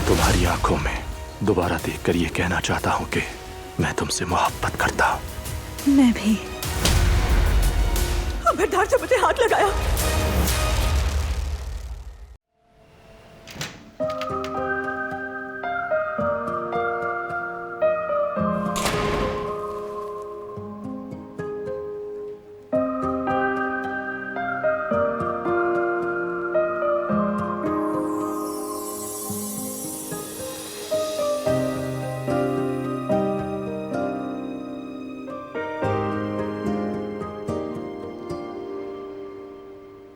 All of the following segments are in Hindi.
तुम्हारी आंखों में दोबारा देखकर ये कहना चाहता हूँ कि मैं तुमसे मोहब्बत करता हूँ। मैं भी। खबरदार से मुझे हाथ लगाया।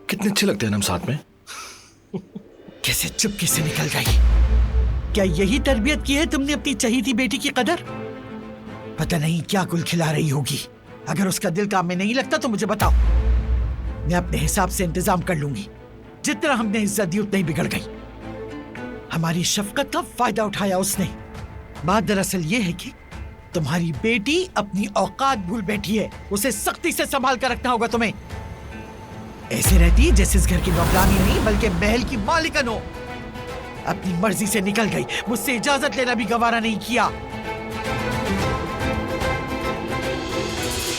कितने अच्छे लगते हैं हम साथ में। कैसे चुपके से निकल गई। क्या यही तरबियत की है तुमने अपनी चहीती बेटी की कदर? पता नहीं क्या गुल खिला रही होगी। अगर उसका दिल काम में नहीं लगता तो मुझे बताओ, मैं अपने हिसाब से इंतजाम कर लूंगी। जितना हमने इज्जत दी उतना ही बिगड़ गई। हमारी शफकत का फायदा उठाया उसने। बात दरअसल ये है कि तुम्हारी बेटी अपनी औकात भूल बैठी है। उसे सख्ती से संभाल कर रखना होगा तुम्हें। ऐसे रहती जैसे इस घर की नौकरानी नहीं बल्कि महल की मालिकन हो। अपनी मर्जी से निकल गई, मुझसे इजाजत लेना भी गवारा नहीं किया।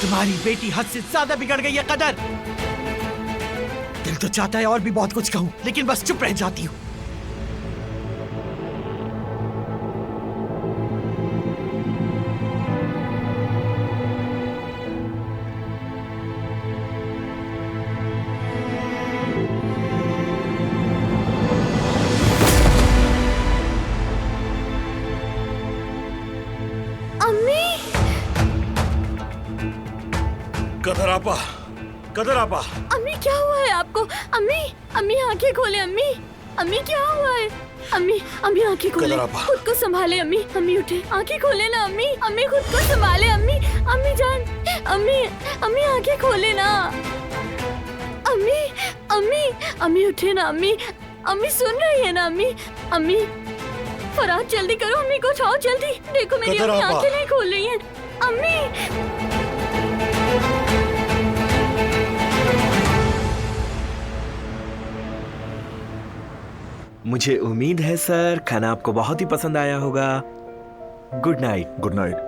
तुम्हारी बेटी हद से ज्यादा बिगड़ गई है कदर। दिल तो चाहता है और भी बहुत कुछ कहूं, लेकिन बस चुप रह जाती हूं। कदर आपा। अम्मी क्या हुआ है आपको? अम्मी, अम्मी आंखें खोले। अम्मी, अम्मी क्या हुआ है? अम्मी, अम्मी आंखें खोले, खुद को संभाले। अम्मी, अम्मी उठे, आंखें खोले ना। अम्मी, अम्मी खुद को संभाले। अम्मी, अम्मी जान, अम्मी, अम्मी आंखें खोले ना। अम्मी, अम्मी, अम्मी उठे ना। अम्मी, अम्मी सुन रही है ना? अम्मी, अम्मी फराज जल्दी करो, अम्मी को उठाओ जल्दी। देखो मेरी अम्मी आंखें नहीं खोल रही हैं। अम्मी। मुझे उम्मीद है सर खाना आपको बहुत ही पसंद आया होगा। Good night. Good night.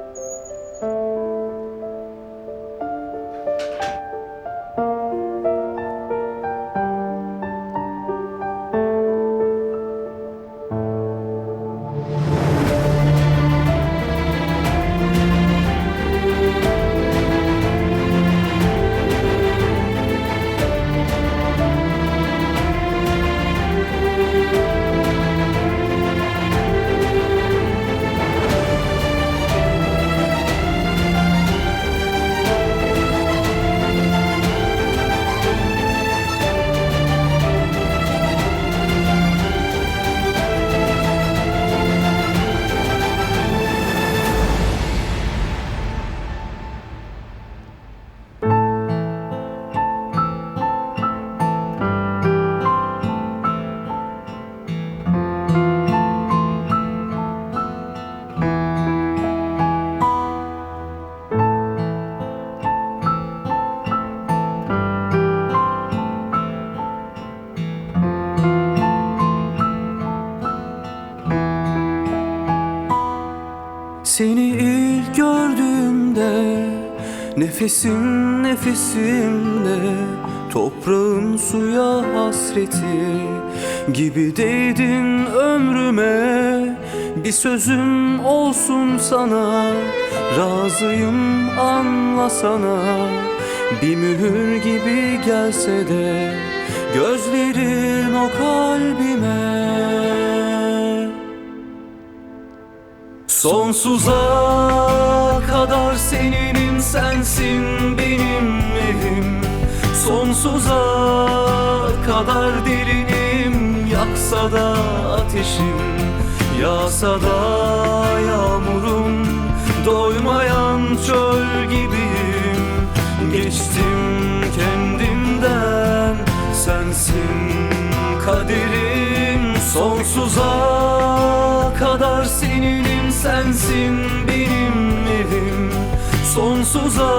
Seni ilk gördüğümde nefesin nefesimde, toprağın suya hasreti gibi değdin ömrüme. Bir sözüm olsun sana, razıyım anlasana. Bir mühür gibi gelse de gözlerin o kalbime. Sonsuza kadar seninim, sensin benim evim. Sonsuza kadar derinim, yaksa da ateşim, yağsa da yağmurum. Doymayan çöl gibiyim, geçtim kendimden. Sensin kaderim, sonsuza kadar seninim, sensin benim evim. Sonsuza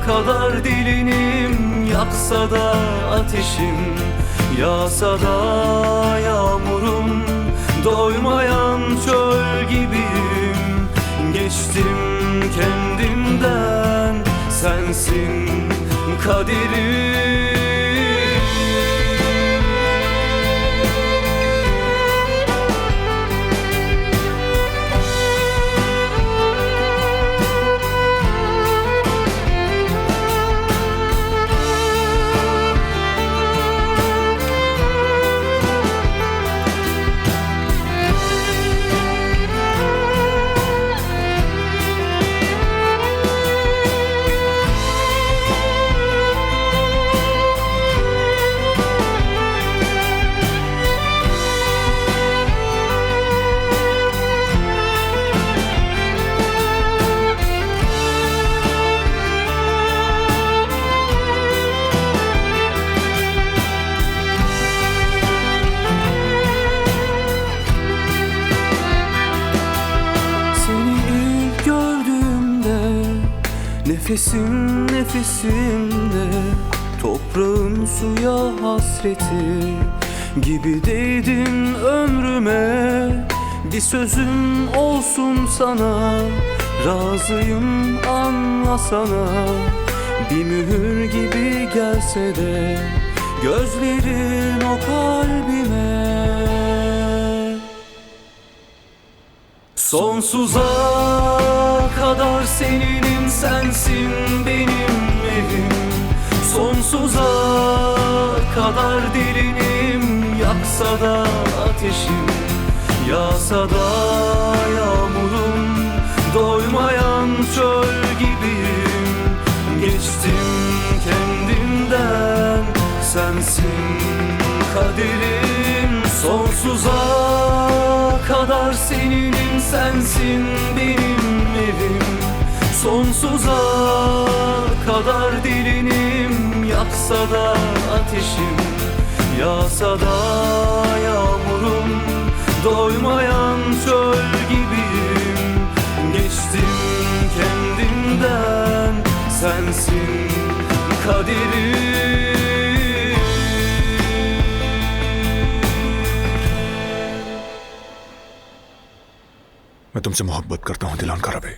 kadar delinim, yaksa da ateşim, yağsa da yağmurum. doymayan çöl gibiyim. Geçtim kendimden, sensin kaderim. Nefesim nefesimde, toprağın suya hasreti gibi değdin ömrüme. Bir sözüm olsun sana, razıyım anlasana. Bir mühür gibi gelse de gözlerin o kalbime. Sonsuza kadar seninim, sensin benim evim. Sonsuza kadar derinim, yaksa da ateşim, yağsa da yağmurum. Doymayan çöl gibiyim, geçtim kendimden, sensin kaderim. Sonsuza kadar seninim, sensin benim evim. Sonsuza kadar derinim, yaksa da ateşim, yağsa da yağmurum. Doymayan çöl gibiyim, geçtim kendimden, sensin kaderim. मैं तुमसे मोहब्बत करता हूं दिलान कराबे।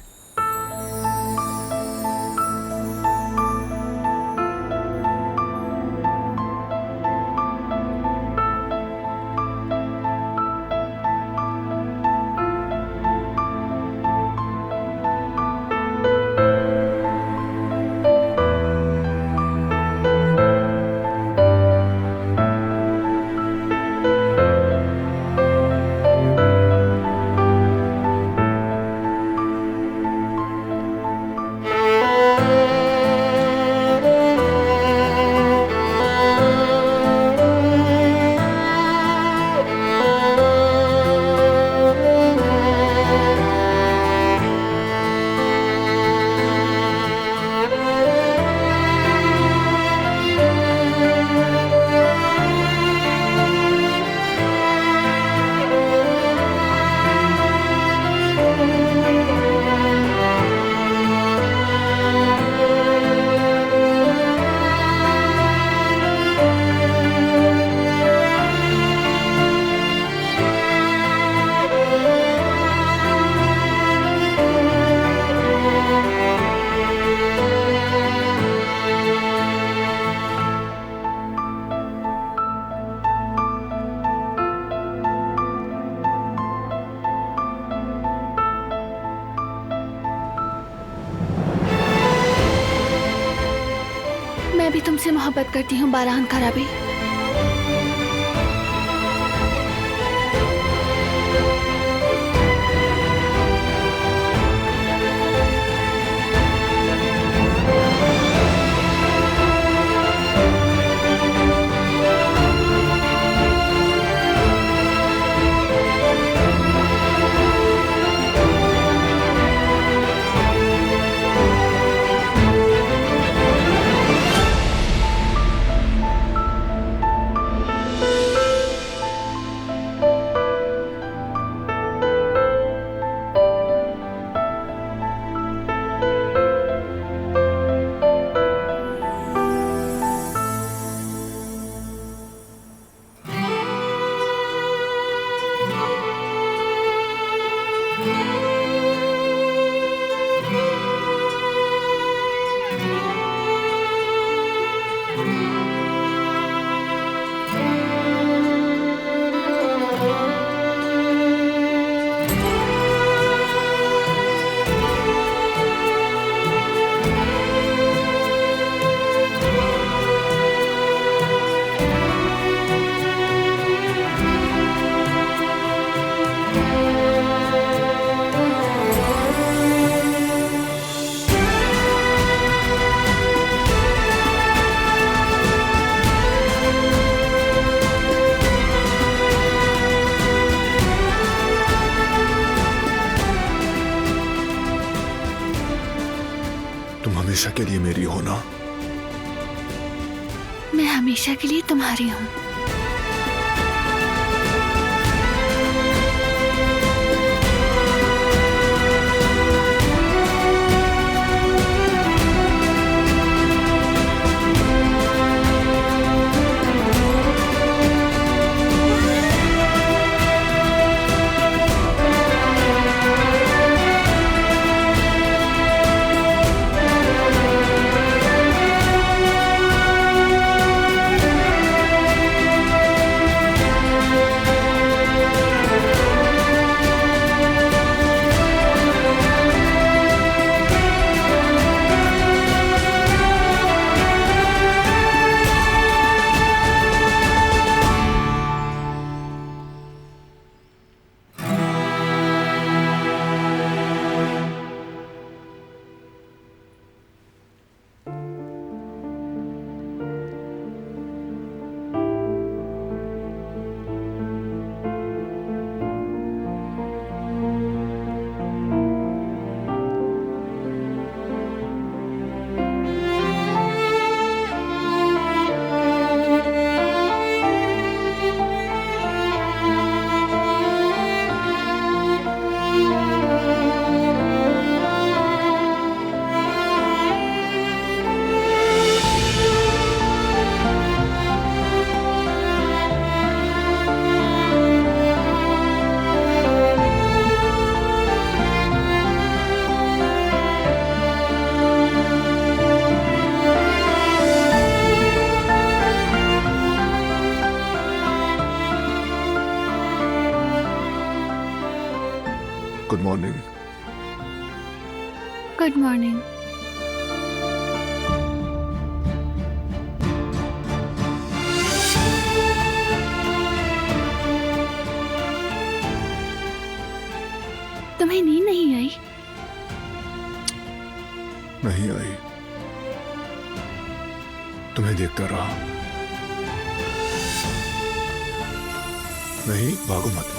मैं भी तुमसे मोहब्बत करती हूँ बारहान कराबी। हमेशा के लिए मेरी हो ना? मैं हमेशा के लिए तुम्हारी हूँ। Good morning. Good morning. तुम्हें नींद नहीं आई? नहीं आई, तुम्हें देखता रहा। नहीं, भागो मत।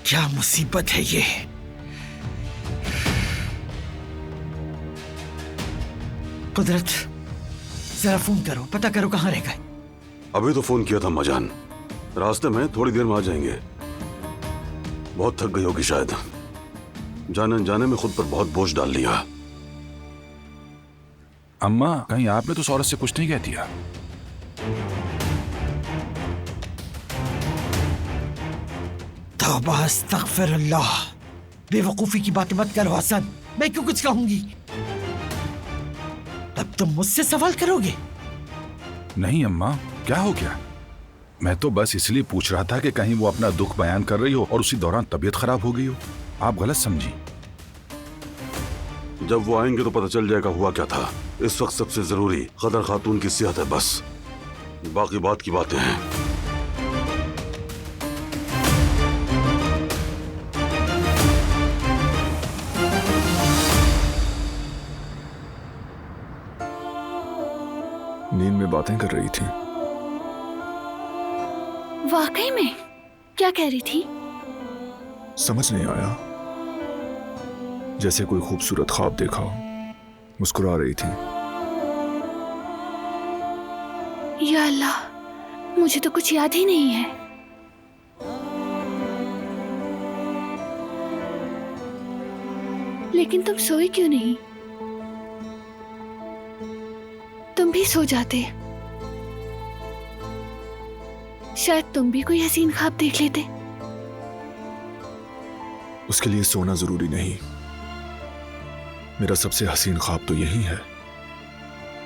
क्या मुसीबत है ये? कुदरत, जरा फोन करो, पता करो कहाँ रह गए। अभी तो फोन किया था मजान, रास्ते में, थोड़ी देर में आ जाएंगे। बहुत थक गई होगी शायद, जाने जाने में खुद पर बहुत बोझ डाल लिया। अम्मा, कहीं आपने तो सौरभ से कुछ नहीं कह दिया? तौबा अस्तगफिरुल्लाह, बेवकूफी की बातें मत करो हसन। मैं क्यों कुछ कहूंगी? तब तुम मुझसे सवाल करोगे? नहीं अम्मा, क्या हो गया? मैं तो बस इसलिए पूछ रहा था कि कहीं वो अपना दुख बयान कर रही हो और उसी दौरान तबीयत खराब हो गई हो। आप गलत समझी। जब वो आएंगे तो पता चल जाएगा हुआ क्या था। इस वक्त सबसे जरूरी कदर खातून की सेहत है, बस बाकी बात की बातें हैं। नींद में बातें कर रही थी। वाकई में? क्या कह रही थी? समझ नहीं आया, जैसे कोई खूबसूरत ख्वाब देखा हो। मुस्कुरा रही थी। या अल्लाह, मुझे तो कुछ याद ही नहीं है। लेकिन तुम सोई क्यों नहीं? तुम भी सो जाते, शायद तुम भी कोई हसीन ख्वाब देख लेते। उसके लिए सोना जरूरी नहीं। मेरा सबसे हसीन ख्वाब तो यही है,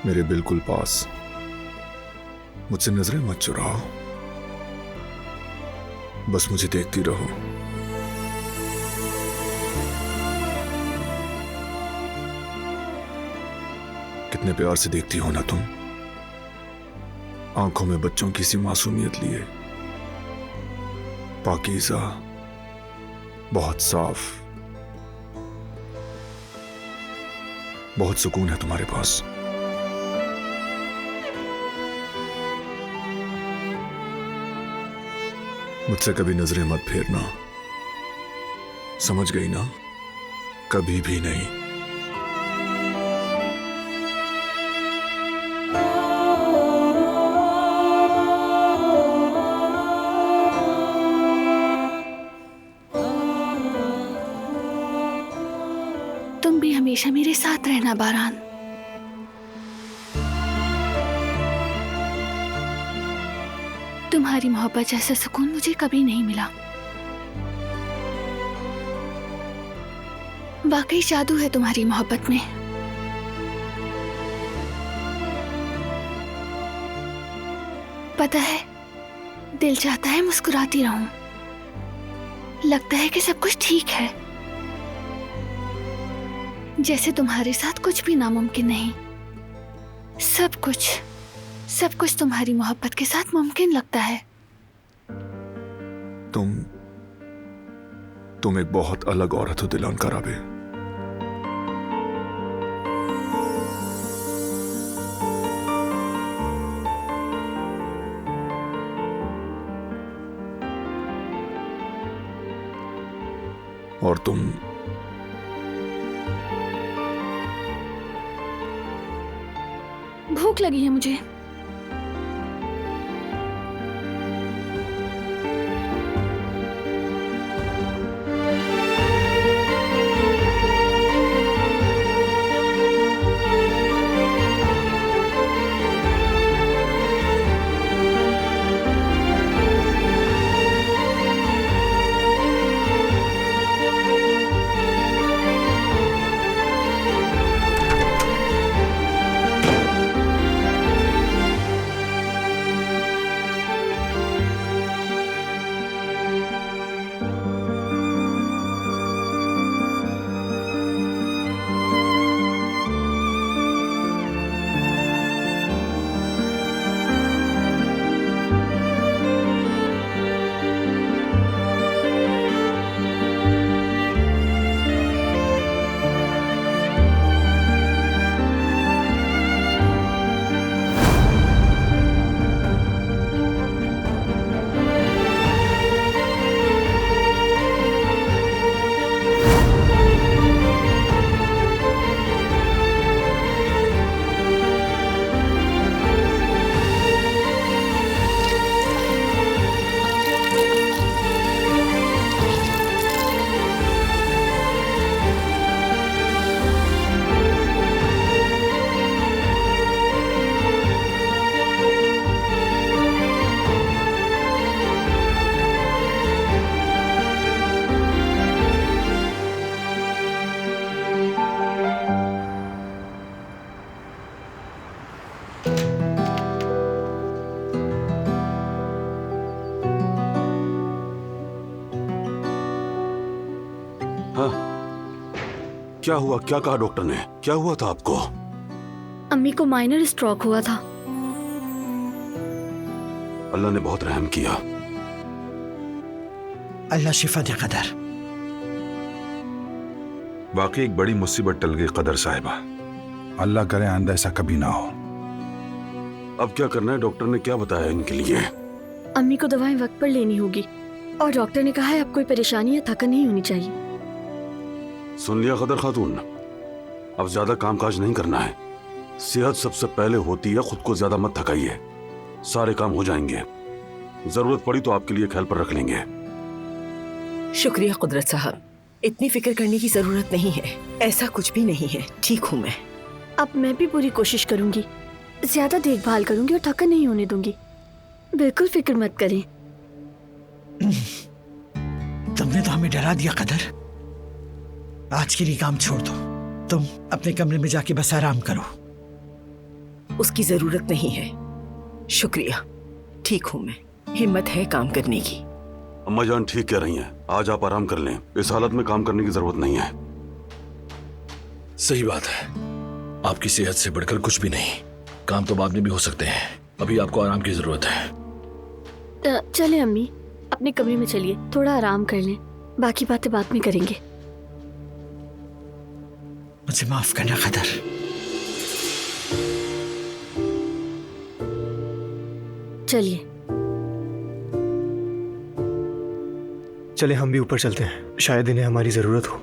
मेरे बिल्कुल पास। मुझसे नजरें मत चुराओ, बस मुझे देखती रहो। कितने प्यार से देखती हो ना तुम, आंखों में बच्चों की सी मासूमियत लिए। पाकीज़ा, बहुत साफ, बहुत सुकून है तुम्हारे पास। मुझसे कभी नजरें मत फेरना, समझ गई ना? कभी भी नहीं। तुम भी हमेशा मेरे साथ रहना बारान। तुम्हारी मोहब्बत जैसा सुकून मुझे कभी नहीं मिला। वाकई जादू है तुम्हारी मोहब्बत में। पता है, दिल चाहता है मुस्कुराती रहूं। लगता है कि सब कुछ ठीक है, जैसे तुम्हारे साथ कुछ भी नामुमकिन नहीं। सब कुछ तुम्हारी मोहब्बत के साथ मुमकिन लगता है। तुम एक बहुत अलग औरत हो दिलान कराबे। और तुम भूख लगी है मुझे। क्या हुआ? क्या कहा डॉक्टर ने? क्या हुआ था आपको? अम्मी को माइनर स्ट्रोक हुआ था। अल्लाह ने बहुत रहम किया। अल्लाह शिफा दे कदर। वाकई एक बड़ी मुसीबत टल गई कदर साहिबा। अल्लाह करे आइंदा ऐसा कभी ना हो। अब क्या करना है? डॉक्टर ने क्या बताया इनके लिए? अम्मी को दवाएं वक्त पर लेनी होगी और डॉक्टर ने कहा है अब कोई परेशानी या थकन नहीं होनी चाहिए। सुन लिया कदर खातून, अब ज्यादा कामकाज नहीं करना है। सेहत सबसे पहले होती है, खुद को ज्यादा मत थकाइए। सारे काम हो जाएंगे। जरूरत पड़ी तो आपके लिए ख्याल पर रख लेंगे। शुक्रिया कुदरत साहब, इतनी फिक्र करने की जरूरत नहीं है। ऐसा कुछ भी नहीं है, ठीक हूँ मैं। अब मैं भी पूरी कोशिश करूंगी, ज्यादा देखभाल करूंगी और थकन नहीं होने दूंगी। बिल्कुल फिक्र मत करें। तुमने तो हमें डरा दिया कदर। आज के लिए काम छोड़ दो, तुम अपने कमरे में जाके बस आराम करो। उसकी जरूरत नहीं है, शुक्रिया, ठीक हूँ मैं। हिम्मत है काम करने की। अम्मा जान ठीक कह रही हैं, आज आप आराम कर लें। इस हालत में काम करने की जरूरत नहीं है। सही बात है, आपकी सेहत से बढ़कर कुछ भी नहीं। काम तो बाद में भी हो सकते हैं, अभी आपको आराम की जरूरत है। चले अम्मी, अपने कमरे में चलिए, थोड़ा आराम कर लें, बाकी बातें बाद में करेंगे। मुझे माफ करना कदर। चलिए चले हम भी ऊपर चलते हैं, शायद इन्हें हमारी जरूरत हो।